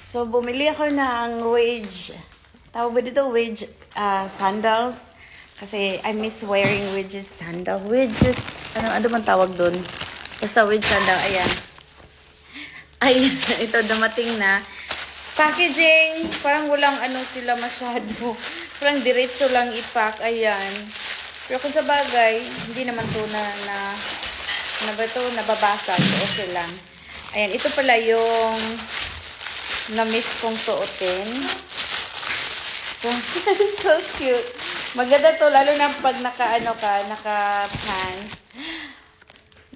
So, bumili ako ng wedge. Tawag ba dito? Wedge sandals. Kasi I miss wearing wedges sandal. Wedges, ano man tawag dun? Basta wedge sandal, ayan. Ay, ito dumating na. Packaging, parang walang ano sila masyado. Parang diretso lang ipack, ayan. Pero kung sa bagay, hindi naman to nababasag. Okay lang. Ayan, ito pala yung na-miss kong suotin. So cute. Maganda to, lalo na pag naka-pants.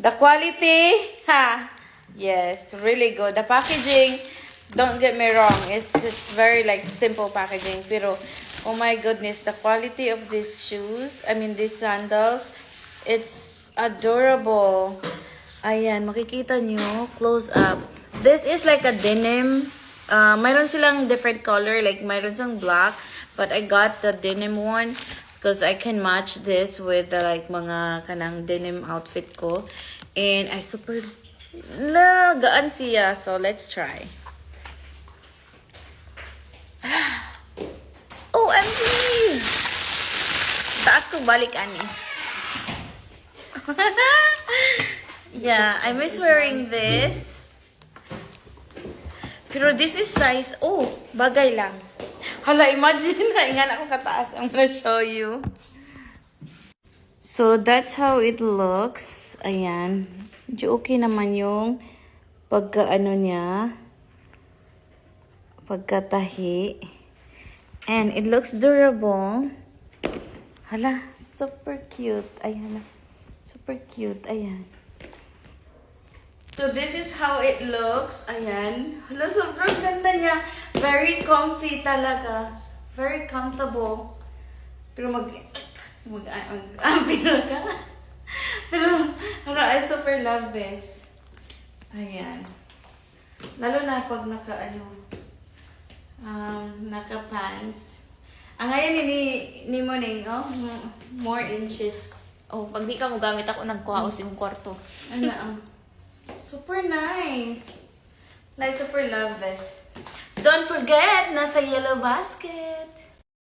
The quality, yes, really good. The packaging, don't get me wrong, it's very like simple packaging. Pero, oh my goodness, the quality of these shoes, these sandals, it's adorable. Ayan, makikita nyo, close up. This is like a denim. Mayroon silang different color, like mayroon silang black. But I got the denim one because I can match this with the like mga kanang denim outfit ko. And I super gaan siya. So let's try. OMG! Taas ko balik ani. Yeah, I miss wearing this. Pero this is size, bagay lang. Hala, imagine na, ingan ako kataas. I'm gonna show you. So, that's how it looks. Ayan. Medyo okay naman yung pagkaano niya. Pagkatahi. And it looks durable. Hala, super cute. Ayan. Super cute. Ayan. So, this is how it looks. Ayan. Hala, sobrang ganda niya. Very comfy talaga. Very comfortable. Pero pero ka. Pero, I super love this. Ayan. Lalo na pag naka-pants. Ngayon, ni Moning, more inches. Pag di ka mo gamit ako, nagkuha ko sa imong kwarto. Super nice. I super love this. Don't forget, nasa yellow basket.